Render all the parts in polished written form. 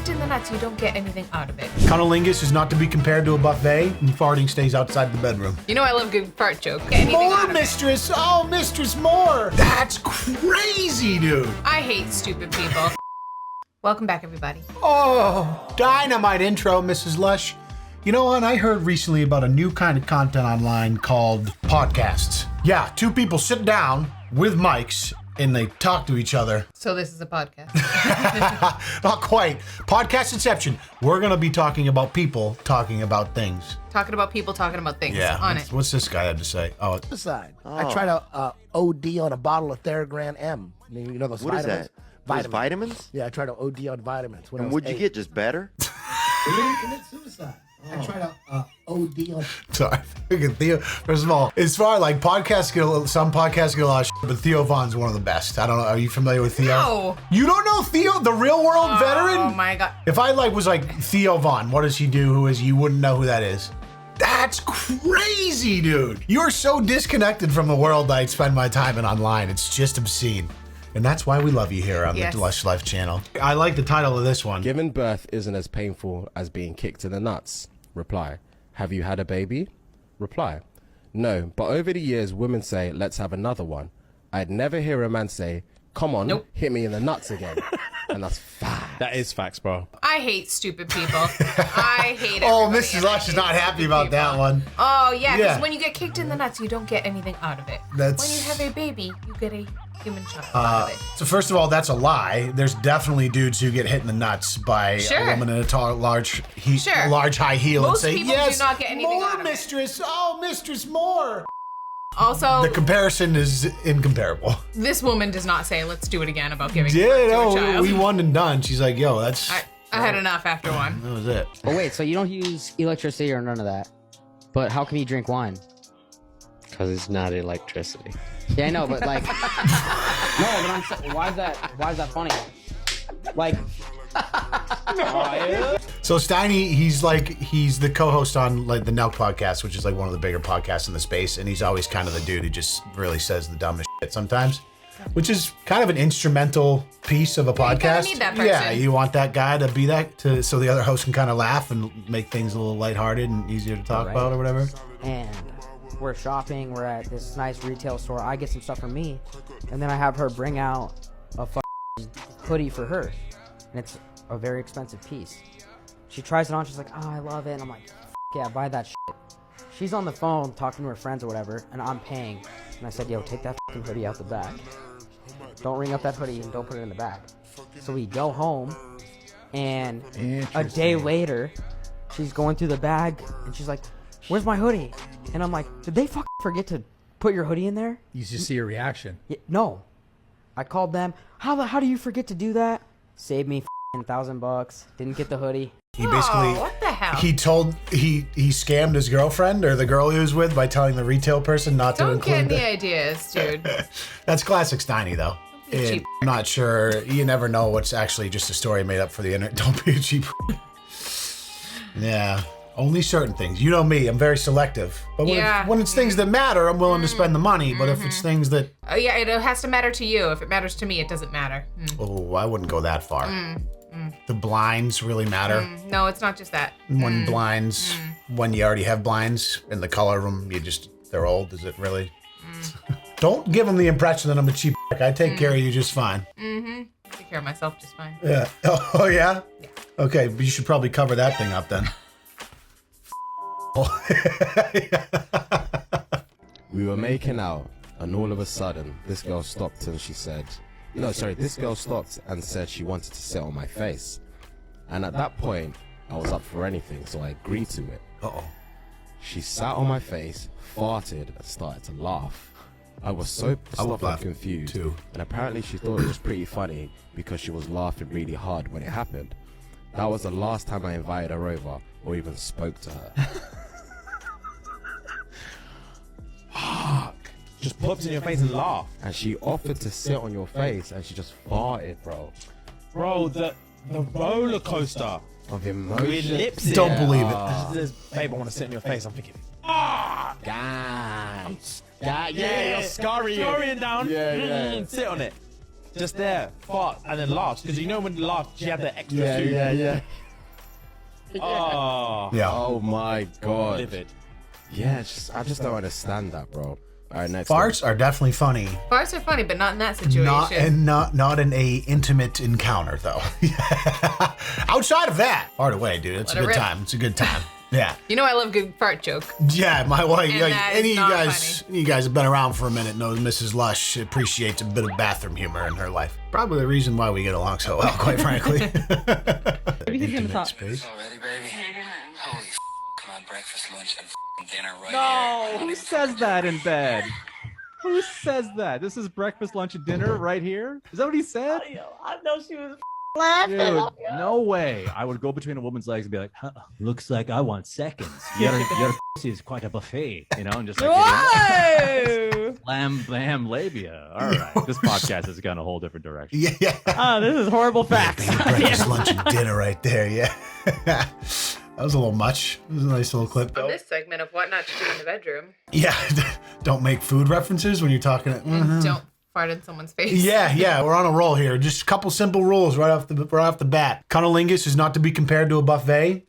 kicked in the nuts, you don't get anything out of it. Cunnilingus is not to be compared to a buffet, and farting stays outside the bedroom. You know I love a good fart joke. More, mistress! Oh, mistress, more! That's crazy, dude! I hate stupid people. Welcome back, everybody. Oh, dynamite intro, Mrs. Lush. You know what? I heard recently about a new kind of content online called podcasts. Yeah, two people sit down with mics and they talk to each other. So this is a podcast. Not quite. Podcast Inception. We're going to be talking about people talking about things. Talking about people talking about things. Yeah. On it. What's this guy had to say? Oh, Side. I tried to OD on a bottle of Theragram M. You know those What is vitamins? that? Those vitamins? Yeah, I tried to OD on vitamins. When I And was what'd you 8. get? Just better? Commit suicide. I tried to OD on. sorry. Theo, first of all, as far like podcasts get some podcasts get a lot of shit, but Theo Vaughn's one of the best. I don't know. Are you familiar with Theo? No. You don't know Theo, the real world veteran? Oh my God. If I was like Theo Vaughn, what does he do? Who is he? You wouldn't know who that is. That's crazy, dude. You're so disconnected from the world that I spend my time in online. It's just obscene. And that's why we love you here on the Lush Life channel. I like the title of this one. Giving birth isn't as painful as being kicked in the nuts. Reply. Have you had a baby? Reply. No, but over the years, women say, let's have another one. I'd never hear a man say, come on, hit me in the nuts again. And that's fact. That is facts, bro. I hate stupid people. I hate it. Oh, Mrs. Lush is not happy about that one. Oh, yeah, because when you get kicked in the nuts, you don't get anything out of it. That's... When you have a baby, you get a human child out of it. So first of all, that's a lie. There's definitely dudes who get hit in the nuts by a woman in a tall, large high heel Most and say, people yes, do not get anything more, out of mistress. Oh, mistress, more. Also, the comparison is incomparable. This woman does not say, let's do it again about giving birth to a child. We won and done. She's like, yo, that's... I had enough after one. That was it. But wait, so you don't use electricity or none of that? But how can you drink wine? Because it's not electricity. Yeah, I know, but like... no, but I'm saying, why is that funny? Like... So Steiny, he's the co-host on like the Nelk podcast, which is like one of the bigger podcasts in the space, and he's always kind of the dude who just really says the dumbest shit sometimes, which is kind of an instrumental piece of a podcast. You need that person. Yeah, you want that guy to be that so the other host can kind of laugh and make things a little lighthearted and easier to talk about or whatever. And we're shopping, we're at this nice retail store, I get some stuff for me, and then I have her bring out a hoodie for her, and it's a very expensive piece. She tries it on, she's like, oh, I love it, and I'm like, yeah, buy that shit. She's on the phone talking to her friends or whatever, and I'm paying, and I said, yo, take that hoodie out the back. Don't ring up that hoodie and don't put it in the bag. So we go home, and a day later, she's going through the bag, and she's like, where's my hoodie? And I'm like, did they forget to put your hoodie in there? You just see your reaction. Yeah, no. I called them. How do you forget to do that? Saved me $1,000. Didn't get the hoodie. He basically, what the hell? He scammed his girlfriend or the girl he was with by telling the retail person not to include Don't get any ideas, dude. That's classic Steiny, though. And I'm not sure. You never know what's actually just a story made up for the internet. Don't be a cheap. Yeah. Only certain things. You know me, I'm very selective. But when it's things that matter, I'm willing to spend the money. But if it's things that... yeah, it has to matter to you. If it matters to me, it doesn't matter. Oh, I wouldn't go that far. The blinds really matter. No, it's not just that. When blinds, when you already have blinds in the color of them, they're old, is it really? Don't give them the impression that I'm a cheap I take care of you just fine. Take care of myself just fine. Yeah. Oh, yeah? Yeah. Okay, but you should probably cover that thing up then. We were making out, and all of a sudden, this girl stopped and she said, this girl stopped and said she wanted to sit on my face. And at that point, I was up for anything, so I agreed to it. Uh-oh. She sat on my face, farted, and started to laugh. I was so pissed off and confused, too. And apparently she thought it was pretty funny because she was laughing really hard when it happened. That was the last time I invited her over or even spoke to her. Just popped in your face and laughed. And she offered to sit on your face and she just farted, bro. Bro, the roller coaster of emotion. with lips. Don't believe it. This babe, I want to sit in your face. I'm thinking, God. yeah, you're scurrying down. Yeah. Sit on it. just there, farts, and then laughs. Because you know when you laugh, she had the extra two. yeah. Oh, Yeah. Oh my god. livid. Yeah, I just don't understand that, bro. All right, next. Farts are definitely funny. Farts are funny, but not in that situation. Not in a intimate encounter though. Outside of that, fart away, dude. It's Let a it good rip. time. It's a good time. Yeah. You know I love good fart joke. Yeah, my wife. And Yeah, that any is of you not guys, any of you guys have been around for a minute knows Mrs. Lush appreciates a bit of bathroom humor in her life. Probably the reason why we get along so well, quite frankly. Maybe he's gonna talk. Space. Already, baby? Holy come on, breakfast, lunch, and dinner right No, here. who says that in bed? Who says that? This is breakfast, lunch, and dinner right here? Is that what he said? I know she was laughing. Dude, no way. I would go between a woman's legs and be like, huh, looks like I want seconds. Your pussy is quite a buffet, you know, and just like Whoa! lam, bam, labia. All right. This podcast has gone a whole different direction. Yeah. Oh, this is horrible facts. Breakfast, lunch, and dinner right there. Yeah. That was a little much. It was a nice little clip. On this segment of what not to do in the bedroom. Yeah. Don't make food references when you're talking. And don't fart in someone's face. Yeah, we're on a roll here. Just a couple simple rules right off the bat. Cunnilingus is not to be compared to a buffet,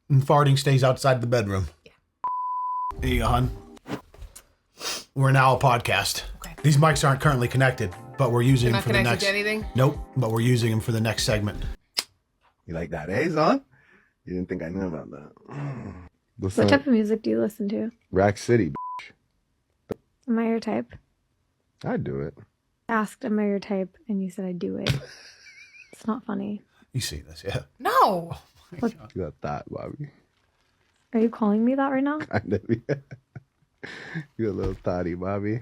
and farting stays outside the bedroom. Yeah. There you go, hon. We're now a podcast. Okay. These mics aren't currently connected, but we're using You're them not for the connected next. to anything? Nope, but we're using them for the next segment. You like that, eh, son? You didn't think I knew about that. What type of music do you listen to? Rack City. Am I your type? I'd do it. I asked, am I your type? And you said I do it. It's not funny. You see this, yeah? No. You got that, Bobby. Are you calling me that right now? Kind of, yeah. You're a little thotty, Bobby.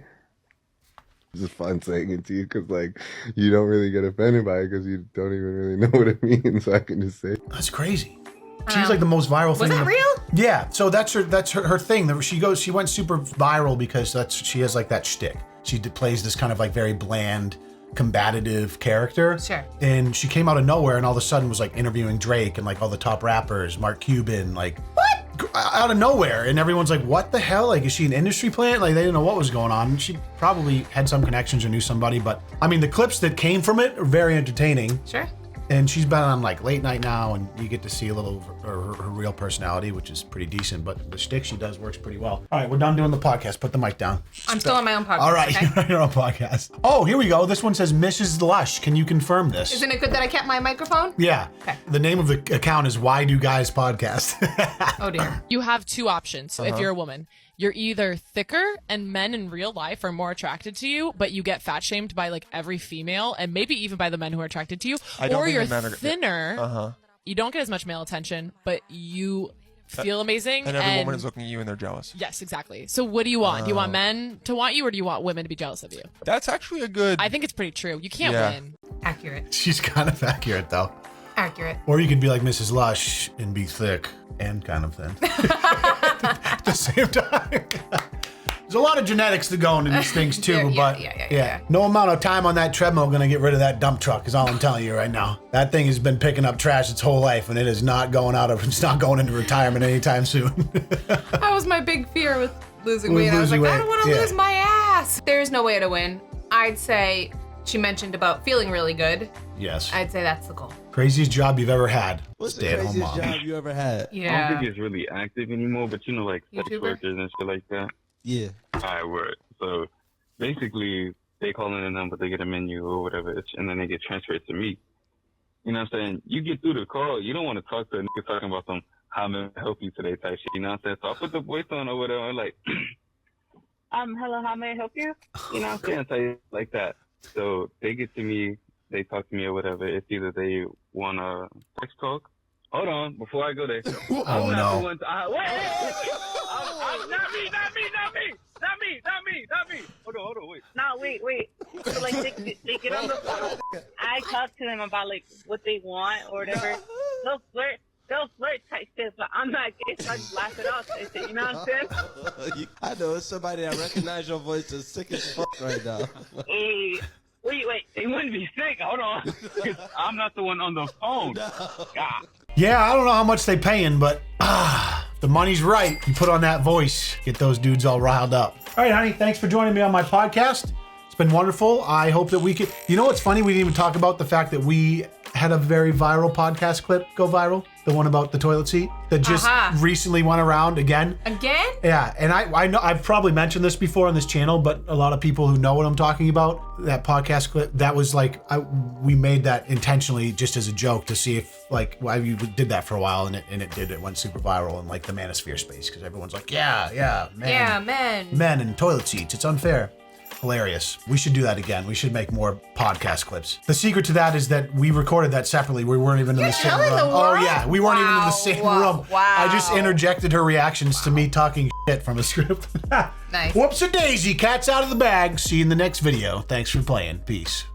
It's just fun saying it to you because, like, you don't really get offended by it because you don't even really know what it means. So I can just say, That's crazy. She's like the most viral thing. Was that real? Yeah. So that's her thing. She went super viral because she has like that shtick. She plays this kind of like very bland, combative character. Sure. And she came out of nowhere and all of a sudden was like interviewing Drake and like all the top rappers, Mark Cuban, like what? Out of nowhere. And everyone's like, what the hell? Like, is she an industry plant? Like, they didn't know what was going on. She probably had some connections or knew somebody, but I mean, the clips that came from it are very entertaining. Sure. And she's been on like late night now, and you get to see a little of her real personality, which is pretty decent. But the shtick she does works pretty well. All right, we're done doing the podcast. Put the mic down. I'm still on my own podcast. All right, Okay? you're on your own podcast. Oh, here we go. This one says Mrs. Lush. Can you confirm this? Isn't it good that I kept my microphone? Yeah. Okay. The name of the account is Why Do Guys Podcast. Oh dear. You have two options if you're a woman. You're either thicker and men in real life are more attracted to you, but you get fat shamed by like every female and maybe even by the men who are attracted to you. Or you're thinner, you don't get as much male attention, but you feel amazing. And every woman is looking at you and they're jealous. Yes, exactly. So what do you want? Do you want men to want you or do you want women to be jealous of you? That's actually a good... I think it's pretty true. You can't win. Accurate. She's kind of accurate, though. Accurate. Or you could be like Mrs. Lush and be thick and kind of thin. At the same time. There's a lot of genetics that go into these things too, Yeah. No amount of time on that treadmill gonna get rid of that dump truck is all I'm telling you right now. That thing has been picking up trash its whole life and it's not going into retirement anytime soon. That was my big fear with losing weight. I was like, I don't want to lose my ass. There's no way to win. I'd say she mentioned about feeling really good. Yes. I'd say that's the goal. Craziest job you've ever had. What's the Stay-at-home craziest mom. job you ever had? Yeah. I don't think it's really active anymore, but you know, like sex YouTuber? workers and shit like that. Yeah. I work. So basically, they call in a number, they get a menu or whatever, and then they get transferred to me. You know what I'm saying? You get through the call, you don't want to talk to a nigga talking about some how may I help you today type shit. You know what I'm saying? So I put the voice on or whatever, I'm like, hello, how may I help you? You know what I'm saying? Like that. So they get to me, they talk to me or whatever. It's either they want a text talk. Hold on, before I go there. Oh, no. Wait. Not me. Hold on, wait. No, wait. So, like, they get on the phone. I talk to them about, like, what they want or whatever. They'll flirt type shit, but I'm not gay, so I just laugh it off. You know what I'm saying? I know it's somebody that recognize your voice is sick as fuck right now. Hey, wait. They wouldn't be sick. Hold on. 'Cause I'm not the one on the phone. God. Yeah, I don't know how much they paying, but if the money's right, you put on that voice, get those dudes all riled up. All right, honey, thanks for joining me on my podcast. It's been wonderful. I hope that we could. You know what's funny? We didn't even talk about the fact that we had a very viral podcast clip go viral. The one about the toilet seat that just recently went around again. Again? Yeah, and I know I've probably mentioned this before on this channel, but a lot of people who know what I'm talking about, that podcast clip, that was like, we made that intentionally just as a joke to see if like, we did that for a while and it went super viral in like the manosphere space because everyone's like, yeah, men. Men and toilet seats, it's unfair. Hilarious. We should do that again. We should make more podcast clips. The secret to that is that we recorded that separately. We weren't even in the same room. Oh yeah, we weren't even in the same room. Wow. I just interjected her reactions to me talking shit from a script. Nice. Whoops-a-daisy, cat's out of the bag. See you in the next video. Thanks for playing. Peace.